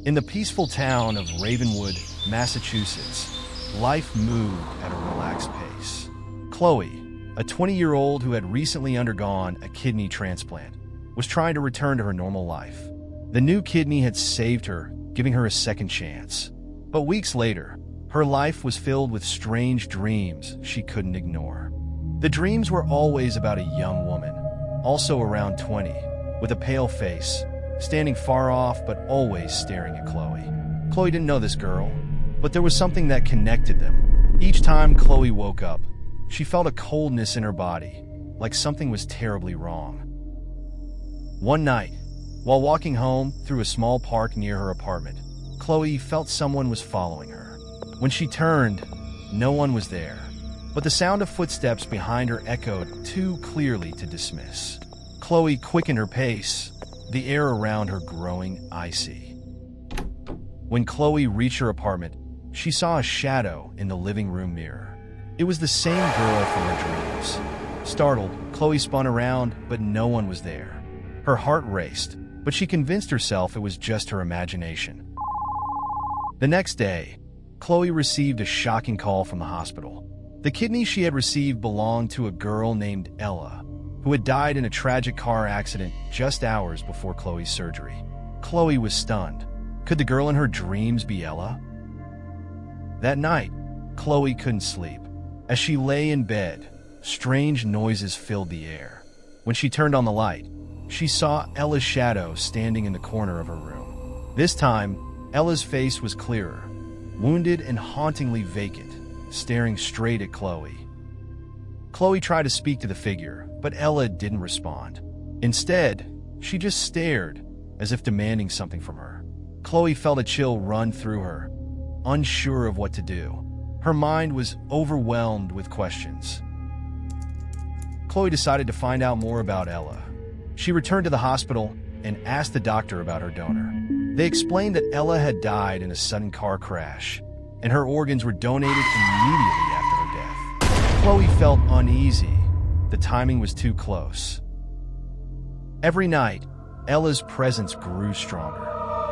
In the peaceful town of Ravenwood, Massachusetts, life moved at a relaxed pace. Chloe, a 20-year-old who had recently undergone a kidney transplant, was trying to return to her normal life. The new kidney had saved her, giving her a second chance. But weeks later, her life was filled with strange dreams she couldn't ignore. The dreams were always about a young woman, also around 20, with a pale face, standing far off but always staring at Chloe. Chloe didn't know this girl, but there was something that connected them. Each time Chloe woke up, she felt a coldness in her body, like something was terribly wrong. One night, while walking home through a small park near her apartment, Chloe felt someone was following her. When she turned, no one was there, but the sound of footsteps behind her echoed too clearly to dismiss. Chloe quickened her pace, the air around her growing icy. When Chloe reached her apartment, she saw a shadow in the living room mirror. It was the same girl from her dreams. Startled, Chloe spun around, but no one was there. Her heart raced, but she convinced herself it was just her imagination. The next day, Chloe received a shocking call from the hospital. The kidney she had received belonged to a girl named Ella, who had died in a tragic car accident just hours before Chloe's surgery. Chloe was stunned. Could the girl in her dreams be Ella? That night, Chloe couldn't sleep. As she lay in bed, strange noises filled the air. When she turned on the light, she saw Ella's shadow standing in the corner of her room. This time, Ella's face was clearer, wounded and hauntingly vacant, staring straight at Chloe. Chloe tried to speak to the figure, but Ella didn't respond. Instead, she just stared, as if demanding something from her. Chloe felt a chill run through her, unsure of what to do. Her mind was overwhelmed with questions. Chloe decided to find out more about Ella. She returned to the hospital and asked the doctor about her donor. They explained that Ella had died in a sudden car crash, and her organs were donated immediately after her death. Chloe felt uneasy. The timing was too close. Every night, Ella's presence grew stronger.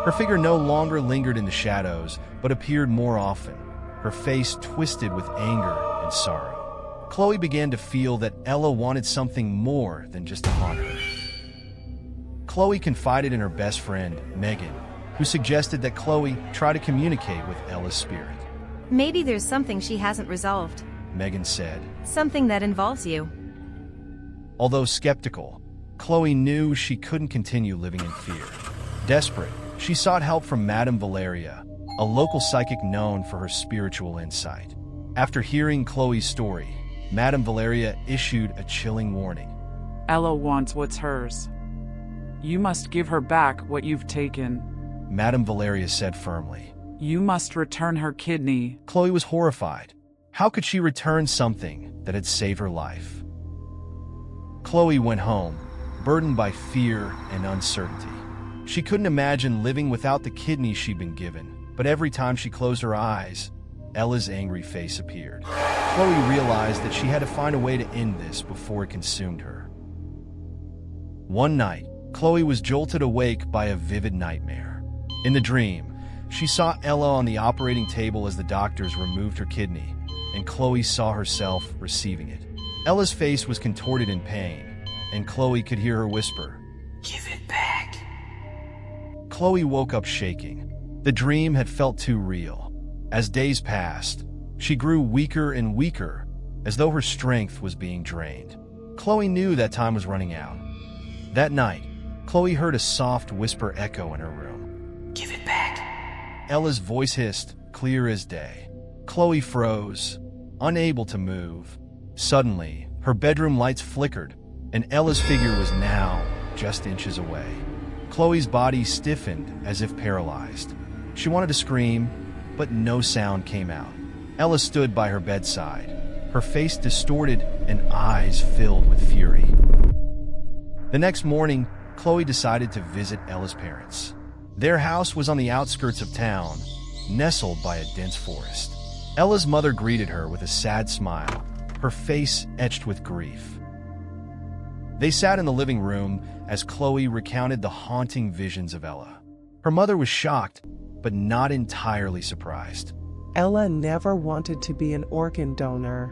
Her figure no longer lingered in the shadows, but appeared more often, her face twisted with anger and sorrow. Chloe began to feel that Ella wanted something more than just to haunt her. Chloe confided in her best friend, Megan, who suggested that Chloe try to communicate with Ella's spirit. Maybe there's something she hasn't resolved. Megan said. Something that involves you. Although skeptical, Chloe knew she couldn't continue living in fear. Desperate, she sought help from Madame Valeria, a local psychic known for her spiritual insight. After hearing Chloe's story, Madame Valeria issued a chilling warning. Ella wants what's hers. You must give her back what you've taken. Madame Valeria said firmly. You must return her kidney. Chloe was horrified. How could she return something that had saved her life? Chloe went home, burdened by fear and uncertainty. She couldn't imagine living without the kidney she'd been given, but every time she closed her eyes, Ella's angry face appeared. Chloe realized that she had to find a way to end this before it consumed her. One night, Chloe was jolted awake by a vivid nightmare. In the dream, she saw Ella on the operating table as the doctors removed her kidney, and Chloe saw herself receiving it. Ella's face was contorted in pain, and Chloe could hear her whisper, "Give it back." Chloe woke up shaking. The dream had felt too real. As days passed, she grew weaker and weaker, as though her strength was being drained. Chloe knew that time was running out. That night, Chloe heard a soft whisper echo in her room. "Give it back." Ella's voice hissed, clear as day. Chloe froze, unable to move. Suddenly, her bedroom lights flickered, and Ella's figure was now just inches away. Chloe's body stiffened as if paralyzed. She wanted to scream, but no sound came out. Ella stood by her bedside, her face distorted and eyes filled with fury. The next morning, Chloe decided to visit Ella's parents. Their house was on the outskirts of town, nestled by a dense forest. Ella's mother greeted her with a sad smile, her face etched with grief. They sat in the living room as Chloe recounted the haunting visions of Ella. Her mother was shocked, but not entirely surprised. Ella never wanted to be an organ donor.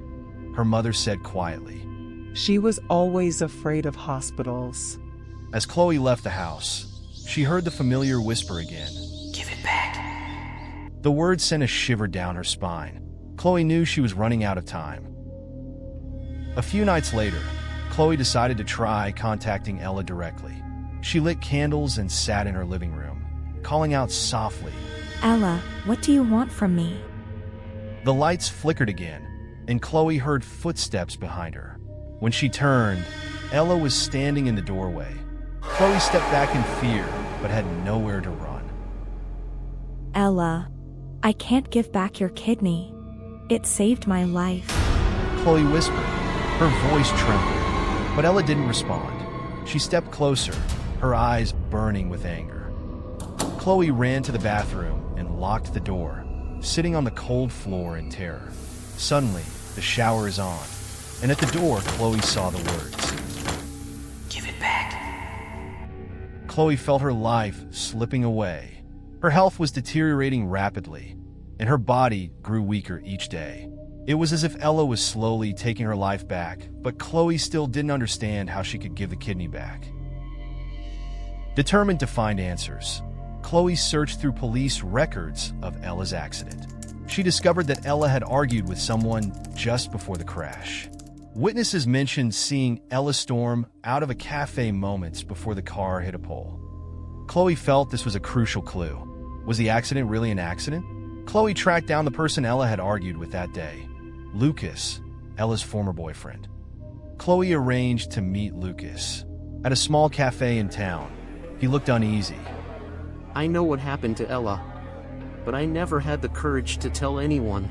Her mother said quietly. She was always afraid of hospitals. As Chloe left the house, she heard the familiar whisper again. Give it back. The words sent a shiver down her spine. Chloe knew she was running out of time. A few nights later, Chloe decided to try contacting Ella directly. She lit candles and sat in her living room, calling out softly. Ella, what do you want from me? The lights flickered again, and Chloe heard footsteps behind her. When she turned, Ella was standing in the doorway. Chloe stepped back in fear, but had nowhere to run. Ella, I can't give back your kidney. It saved my life. Chloe whispered. Her voice trembled, but Ella didn't respond. She stepped closer, her eyes burning with anger. Chloe ran to the bathroom and locked the door, sitting on the cold floor in terror. Suddenly, the shower is on, and at the door, Chloe saw the words. Give it back. Chloe felt her life slipping away. Her health was deteriorating rapidly, and her body grew weaker each day. It was as if Ella was slowly taking her life back, but Chloe still didn't understand how she could give the kidney back. Determined to find answers, Chloe searched through police records of Ella's accident. She discovered that Ella had argued with someone just before the crash. Witnesses mentioned seeing Ella storm out of a cafe moments before the car hit a pole. Chloe felt this was a crucial clue. Was the accident really an accident? Chloe tracked down the person Ella had argued with that day. Lucas, Ella's former boyfriend. Chloe arranged to meet Lucas at a small cafe in town. He looked uneasy. I know what happened to Ella, but I never had the courage to tell anyone.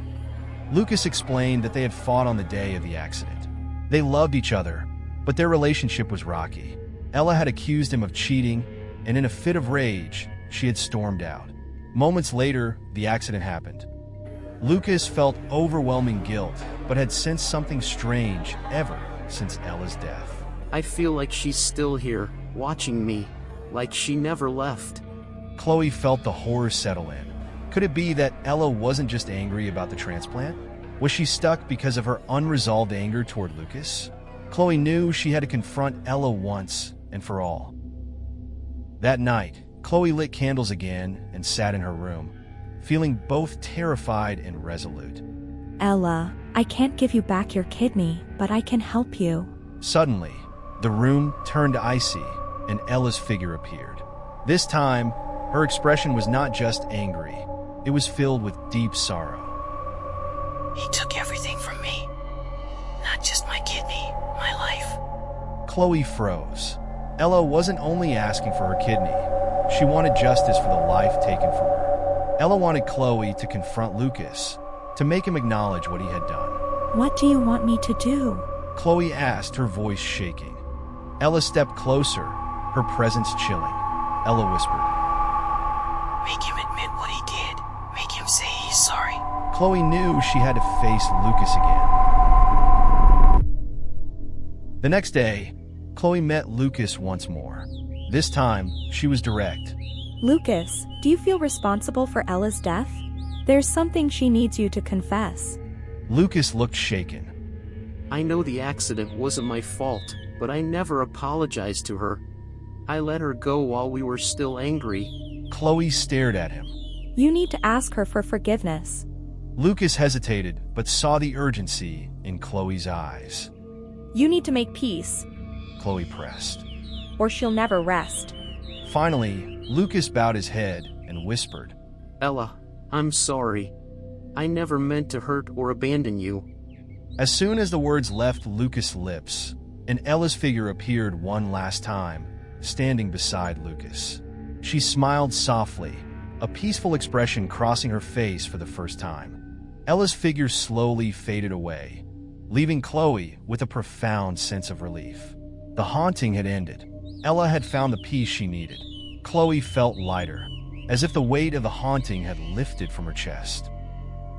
Lucas explained that they had fought on the day of the accident. They loved each other, but their relationship was rocky. Ella had accused him of cheating, and in a fit of rage, she had stormed out. Moments later, the accident happened. Lucas felt overwhelming guilt, but had sensed something strange ever since Ella's death. I feel like she's still here, watching me, like she never left. Chloe felt the horror settle in. Could it be that Ella wasn't just angry about the transplant? Was she stuck because of her unresolved anger toward Lucas? Chloe knew she had to confront Ella once and for all. That night, Chloe lit candles again and sat in her room, feeling both terrified and resolute. Ella, I can't give you back your kidney, but I can help you. Suddenly, the room turned icy and Ella's figure appeared. This time, her expression was not just angry, it was filled with deep sorrow. He took everything from me. Not just my kidney, my life. Chloe froze. Ella wasn't only asking for her kidney, she wanted justice for the life taken from her. Ella wanted Chloe to confront Lucas, to make him acknowledge what he had done. What do you want me to do? Chloe asked, her voice shaking. Ella stepped closer, her presence chilling. Ella whispered. Make him admit what he did. Make him say he's sorry. Chloe knew she had to face Lucas again. The next day, Chloe met Lucas once more. This time, she was direct. Lucas, do you feel responsible for Ella's death? There's something she needs you to confess. Lucas looked shaken. I know the accident wasn't my fault, but I never apologized to her. I let her go while we were still angry. Chloe stared at him. You need to ask her for forgiveness. Lucas hesitated, but saw the urgency in Chloe's eyes. You need to make peace, Chloe pressed. or she'll never rest. Finally, Lucas bowed his head and whispered. Ella, I'm sorry. I never meant to hurt or abandon you. As soon as the words left Lucas' lips, and Ella's figure appeared one last time, standing beside Lucas. She smiled softly, a peaceful expression crossing her face for the first time. Ella's figure slowly faded away, leaving Chloe with a profound sense of relief. The haunting had ended. Ella had found the peace she needed. Chloe felt lighter, as if the weight of the haunting had lifted from her chest.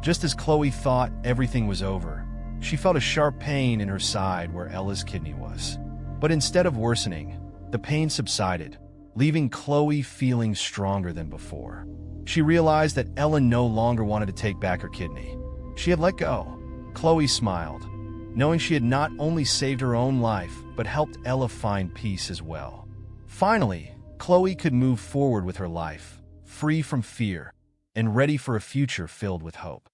Just as Chloe thought everything was over, she felt a sharp pain in her side where Ella's kidney was. But instead of worsening, the pain subsided, leaving Chloe feeling stronger than before. She realized that Ella no longer wanted to take back her kidney. She had let go. Chloe smiled, knowing she had not only saved her own life, but helped Ella find peace as well. Finally, Chloe could move forward with her life, free from fear, and ready for a future filled with hope.